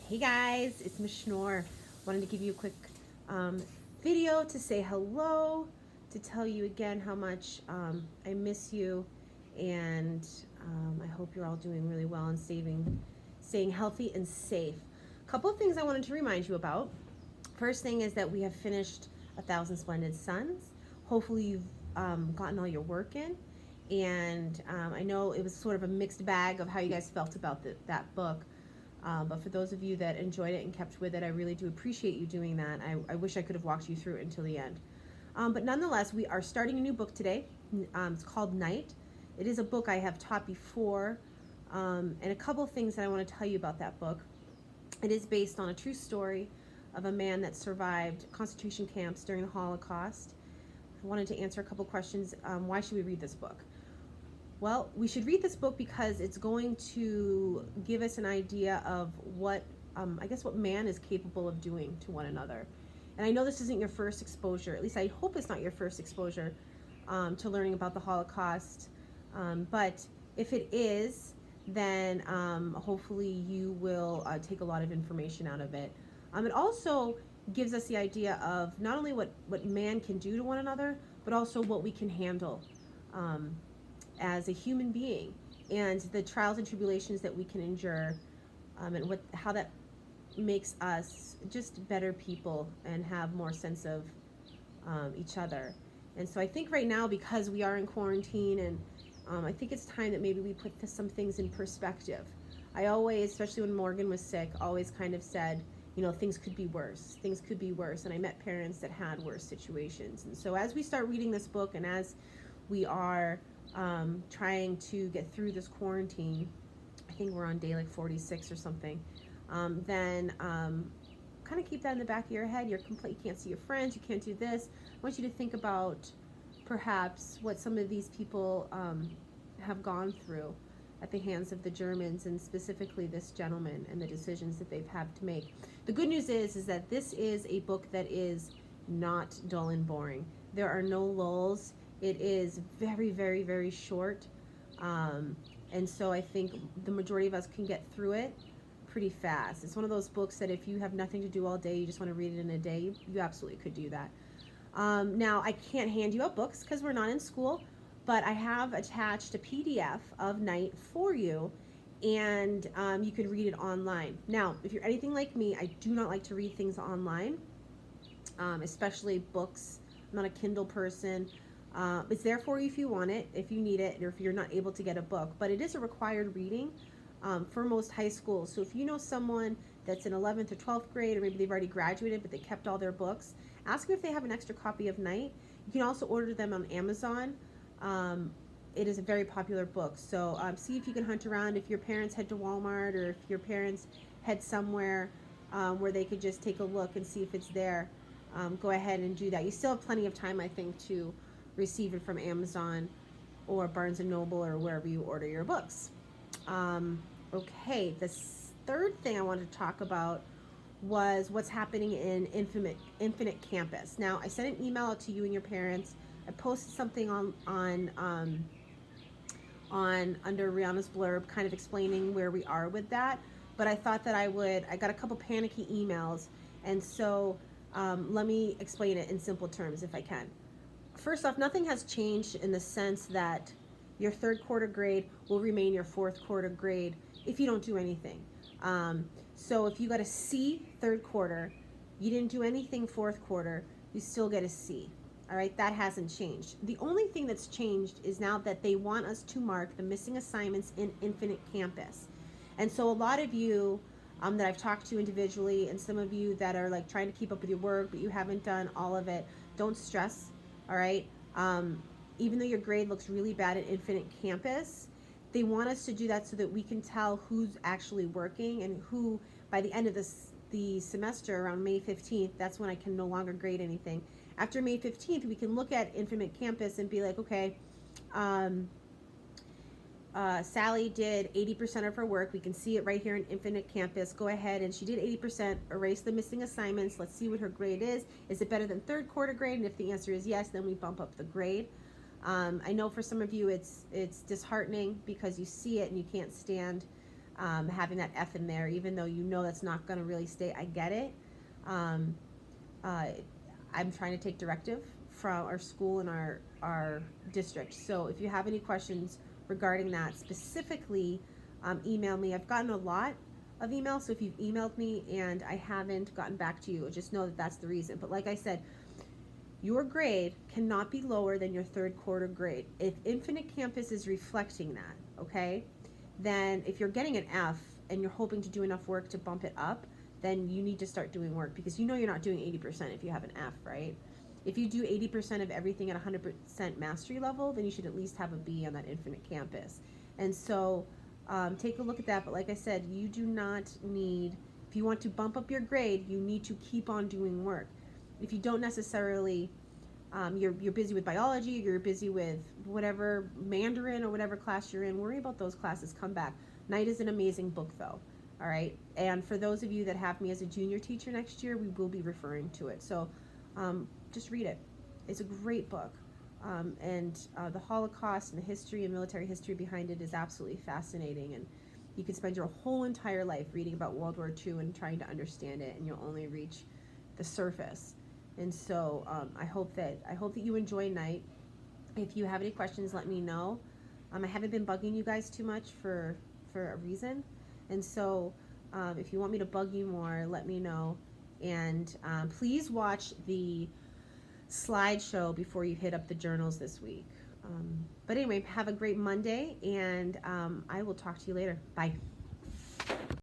Hey guys, it's Miss Schnorr. Wanted to give you a quick um, video to say hello, to tell you again how much I miss you, and I hope you're all doing really well and staying healthy and safe. A couple of things I wanted to remind you about. First thing is that we have finished A Thousand Splendid Suns. Hopefully you've gotten all your work in, and I know it was sort of a mixed bag of how you guys felt about that book. But for those of you that enjoyed it and kept with it, I really do appreciate you doing that. I wish I could have walked you through it until the end. But nonetheless, we are starting a new book today. It's called Night. It is a book I have taught before, and a couple of things that I want to tell you about that book. It is based on a true story of a man that survived concentration camps during the Holocaust. I wanted to answer a couple questions. Why should we read this book? Well, we should read this book because it's going to give us an idea of what, I guess, what man is capable of doing to one another. And I know this isn't your first exposure, at least I hope it's not your first exposure to learning about the Holocaust. But if it is, then hopefully you will take a lot of information out of it. It also gives us the idea of not only what man can do to one another, but also what we can handle as a human being, and the trials and tribulations that we can endure, and how that makes us just better people and have more sense of each other. And so I think right now, because we are in quarantine, and I think it's time that maybe we put some things in perspective. I always, especially when Morgan was sick, always kind of said, you know, things could be worse. Things could be worse. And I met parents that had worse situations. And so as we start reading this book, and as we are trying to get through this quarantine, I think we're on day like 46 or something, then kind of keep that in the back of your head. You can't see your friends, you can't do this. I want you to think about perhaps what some of these people have gone through at the hands of the Germans, and specifically this gentleman and the decisions that they've had to make. The good news is that this is a book that is not dull and boring. There are no lulls. It is very, very, very short. And so I think the majority of us can get through it pretty fast. It's one of those books that if you have nothing to do all day, you just want to read it in a day, you absolutely could do that. Now, I can't hand you out books because we're not in school, but I have attached a PDF of Night for you, and you could read it online. Now, if you're anything like me, I do not like to read things online, especially books. I'm not a Kindle person. It's there for you if you want it, if you need it, or if you're not able to get a book. But it is a required reading for most high schools. So if you know someone that's in 11th or 12th grade, or maybe they've already graduated but they kept all their books, ask them if they have an extra copy of Night. You can also order them on Amazon. It is a very popular book. So see if you can hunt around. If your parents head to Walmart, or if your parents head somewhere where they could just take a look and see if it's there, go ahead and do that. You still have plenty of time, I think, to receive it from Amazon or Barnes & Noble or wherever you order your books. Okay, the third thing I wanted to talk about was what's happening in Infinite Campus. Now, I sent an email out to you and your parents. I posted something on under Rhianna's blurb, kind of explaining where we are with that. But I thought that I got a couple panicky emails, and so let me explain it in simple terms if I can. First off, nothing has changed in the sense that your third quarter grade will remain your fourth quarter grade if you don't do anything. So if you got a C third quarter, you didn't do anything fourth quarter, you still get a C. All right, that hasn't changed. The only thing that's changed is now that they want us to mark the missing assignments in Infinite Campus. And so a lot of you that I've talked to individually, and some of you that are like trying to keep up with your work, but you haven't done all of it, don't stress. All right, even though your grade looks really bad at Infinite Campus, they want us to do that so that we can tell who's actually working, and who, by the end of the semester, around May 15th, that's when I can no longer grade anything. After May 15th, we can look at Infinite Campus and be like, okay, Sally did 80% of her work. We can see it right here in Infinite Campus. Go ahead, and she did 80%. Erase the missing assignments. Let's see what her grade is. Is it better than third quarter grade? And if the answer is yes, then we bump up the grade. I know for some of you it's disheartening because you see it and you can't stand having that F in there, even though you know that's not going to really stay. I get it. Um, I'm trying to take directive from our school and our district. So if you have any questions regarding that specifically, email me. I've gotten a lot of emails, so if you've emailed me and I haven't gotten back to you, just know that that's the reason. But like I said, your grade cannot be lower than your third quarter grade. If Infinite Campus is reflecting that, okay, then if you're getting an F and you're hoping to do enough work to bump it up, then you need to start doing work, because you know you're not doing 80% if you have an F, right? If you do 80% of everything at 100% mastery level, then you should at least have a B on that Infinite Campus. And so take a look at that. But like I said, you do not need, if you want to bump up your grade, you need to keep on doing work. If you don't necessarily, you're busy with biology, you're busy with whatever Mandarin or whatever class you're in, worry about those classes, come back. Night is an amazing book though. All right. And for those of you that have me as a junior teacher next year, we will be referring to it. So just read it. It's a great book. And the Holocaust and the history and military history behind it is absolutely fascinating. And you can spend your whole entire life reading about World War II and trying to understand it, and you'll only reach the surface. And so I hope that you enjoy night. If you have any questions, let me know. I haven't been bugging you guys too much for a reason. And so if you want me to bug you more, let me know. And please watch the slideshow before you hit up the journals this week. But anyway, have a great Monday, and I will talk to you later. Bye.